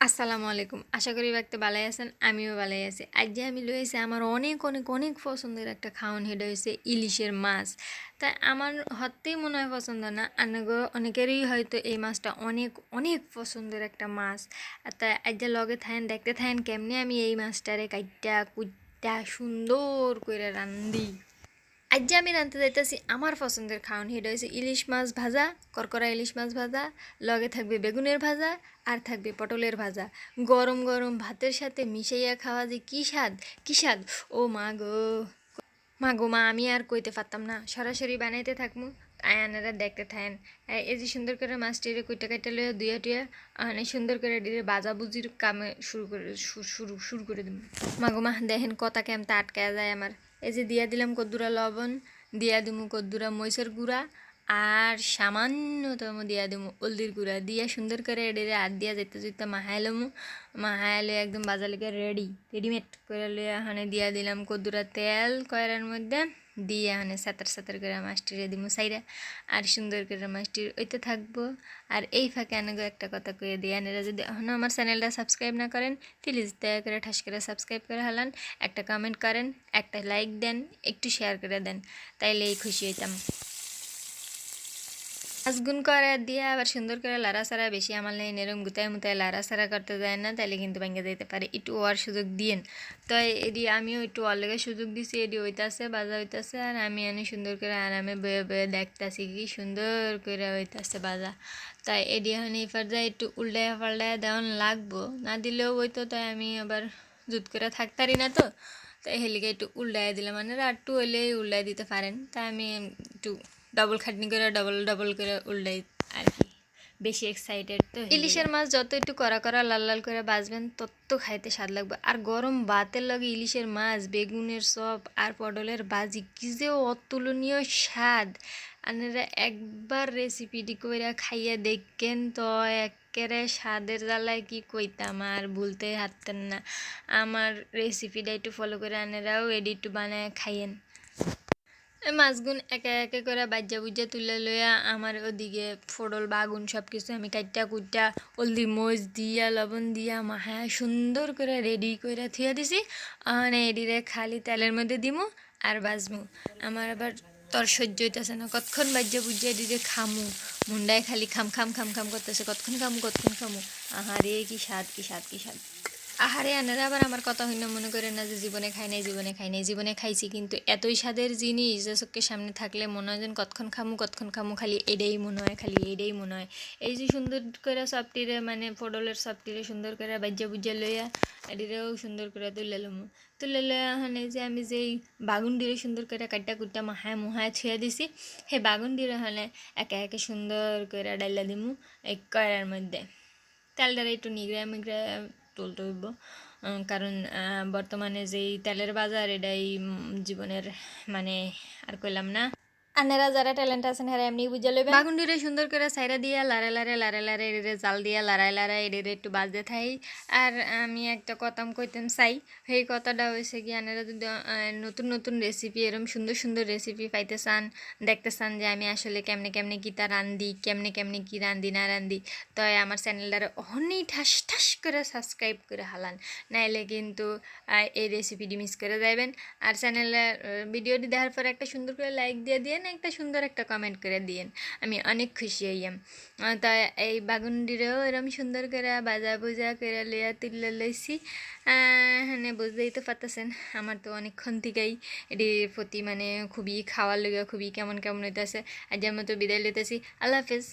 আসসালামু আলাইকুম। আশা করি ব্যক্তি ভালাই আছেন, আমিও ভালাই আছি। আজ যে আমি লই আইছি আমার অনেক অনেক অনেক পছন্দের একটা খাওয়ান, সেটা হইছে ইলিশের মাছ। তাই আমার হতেই মনে হয় পছন্দ না, অনেকেরই হয়তো এই মাছটা অনেক অনেক পছন্দের একটা মাছ। আর তাই আজ যে লগে থাকেন, দেখতে থাকেন কেমনে আমি এই মাছটারে কাইট্টা কুইট্টা সুন্দর করে রান্ধি। আজ যে আমি রাঁধতে যাইতেছি আমার পছন্দের খাওয়ান, সেটা হচ্ছে ইলিশ মাছ ভাজা, করকরা ইলিশ মাছ ভাজা, লগে থাকবে বেগুনের ভাজা আর থাকবে পটলের ভাজা। গরম গরম ভাতের সাথে মিশাইয়া খাওয়া যে কী স্বাদ, কী স্বাদ! ও মা গো, মা গো মা, আমি আর কইতে পারতাম না, সরাসরি বানাইতে থাকমু। আয়ানারা দেখতে থাকেন। এই যে সুন্দর করে মাছটিরে কুইটা কাইটা লইয়া দুইয়া টুয়া সুন্দর করে ডিরে বাজা বুজির কামে শুরু করে দিব। মা গো মা, দেখেন কথা কেমতে আটকায়া যায় আমার। এই যে দিয়া দিলাম কদ্দুরা লবণ, দিয়া দিমু কদ্দুরা মরিচের গুঁড়া, আর সামান্যতম দিয়া দিমু হলদির গুঁড়া, দিয়া সুন্দর করে এডিরে হাত দিয়া যেতে যেতে মাহাইলমু। মাহাইলে একদম বাজা লেগে রেডিমেড করে লইয়া হানে দিয়া দিলাম কদ্দুরা তেল কয়রার মধ্যে, দিয়ে হানে সাতার সাতার করে মাছটিরে দিমু সাইরা, আর সুন্দর করে মাছটির ওইতে থাকবো। আর এই ফাঁকে আনাগো একটা কথা কয়ে দিয়ে আনেরা যদি এখনও আমার চ্যানেলটা সাবস্ক্রাইব না করেন, প্লিজ দয়া করে ঠাস করে সাবস্ক্রাইব করে হালান, একটা কমেন্ট করেন, একটা লাইক দেন, একটু শেয়ার করে দেন, তাইলেই খুশি হইতাম। মাছগুন করে দিয়ে আবার সুন্দর করে লাড়াচাড়া, বেশি আমার লাইন এরম গুতায় মুতায় লাড়াচাড়া করতে যায় না, তাইলে কিন্তু ভেঙে যেতে পারে। একটু ওয়ার সুযোগ দিয়েন। তো এডি আমিও একটু ওর লেগে সুযোগ দিছি, এডি হইতাছে বাজা হইতাছে, আর আমি এনে সুন্দর করে আরামে বয়ে বয়ে দেখতাছি কি সুন্দর করে হইতাছে বাজা। তাই এডি এখন এই পর্যায়ে একটু উল্টায় পাল্টায় দেওয়ান লাগবো, না দিলেও হইতো। তাই আমি আবার জুত করে থাকতারি না, তো তাই হেলিকে একটু উল্টায় দিলাম, মানে আর একটু হইলেই উল্টায় দিতে পারেন। তাই আমি একটু ডবল খাটনি করে ডবল ডবল করে উল্টাই আর কি, বেশি এক্সাইটেড। তো ইলিশের মাছ যত একটু কড়া কড়া লাল লাল করে বাজবেন, তত খাইতে স্বাদ লাগবে। আর গরম ভাতের লগে ইলিশের মাছ, বেগুনের চপ আর পটলের ভাজি, কি যে অতুলনীয় স্বাদ! আপনারা একবার রেসিপিটি কইরা খাইয়া দেখেন তো একেবারে স্বাদের জ্বালায় কি কইতাম, আর ভুলতে হারতেন না। আমার রেসিপিটা একটু ফলো করে আনেরাও একটু বানায় খাইয়েন। মাছগুন একে একে করে বাজ্যা বুজ্জা তুলে লইয়া আমার ওদিকে ফোড়ল বাগুন সব কিছু আমি কাইটা কুইটা হলদি মরিচ দিয়া লবণ দিয়া মাহায় সুন্দর করে রেডি করে থুয়া দিছি। মানে এডিরে খালি তেলের মধ্যে দিমু আর বাজমু। আমার আবার তোর সহ্য হইতেছে না, কতক্ষণ বাজ্যা বুজ্জা এডিরে খামু, মুন্ডায় খালি খাম খাম খাম খাম করতেছে, কতক্ষণ খামু কতক্ষণ খামু। আহারে কি স্বাদ, কি স্বাদ, কি স্বাদ! আহারে আনারা আবার আমার কথা হইনা মনে করে না যে জীবনে খাই নাই, জীবনে খাই নাই, জীবনে খাইছি, কিন্তু এতই স্বাদের জিনিস যে চোখের সামনে থাকলে মনে হয় যেন কতক্ষণ খামু, খালি এটাই মনে হয়, খালি এটাই মনে হয়। এই যে সুন্দর করে সবটিরে, মানে পটলের সবটিরে সুন্দর করে বাজ্যা বুজ্জা লইয়া এটিরেও সুন্দর করে তুলে লইয়া মানে যে আমি যেই বাগুনডিরে সুন্দর করে কাটটা কুটটা মাহায় মুহায় ছুঁয়া দিছি, সেই বাগুনডিরে হলে একে একে সুন্দর করে ডাইলা দিমু এই কয়রার মধ্যে। তেলটারে একটু নিগড়া মিগড়া তুলতে হইব, কারণ বর্তমানে যেই তেলের বাজার, এটাই জীবনের, মানে আর কইলাম না। আনেরা যারা ট্যালেন্ট আছেন হ্যাঁ এমনি বুঝে লইবেন। বাগুনডিরে সুন্দর করে সাইরা দিয়া লারে এডিরে জাল দিয়া লাড়ায় এডিরে একটু বাজতে থাই। আর আমি একটা কথাম কইতেম চাই, সেই কথাটা হয়েছে কি, আনেরা যদি নতুন নতুন রেসিপি, এরকম সুন্দর সুন্দর রেসিপি পাইতে চান, দেখতে চান যে আমি আসলে কেমনে কেমনে কী তা রান্ধি, কেমনে কেমনে কী রান্ধি না রান্ধি, তো আমার চ্যানেলটারে অহনেই ঠাস ঠাস করে সাবস্ক্রাইব করে হালান, নাইলে কিন্তু এই রেসিপিটি মিস করে যাবেন। আর চ্যানেলের ভিডিওটি দেখার পর একটা সুন্দর করে লাইক দিয়ে দিয়েন, একটা সুন্দর একটা কমেন্ট করে দিয়েন, আমি অনেক খুশি হইয়াম। তাই এই বাগুনডিরেও এরম সুন্দর করে বাজা বুজা করে লইয়া তুলে লইছি। হ্যাঁ বুঝতেই তো পারতেছেন, আমার তো অনেকক্ষণ থেকেই এটির প্রতি মানে খুবই খাওয়ার লেগে খুবই কেমন কেমন হইতেছে। আজকের মতো বিদায় লইতেছি, আল্লাহ হাফেজ।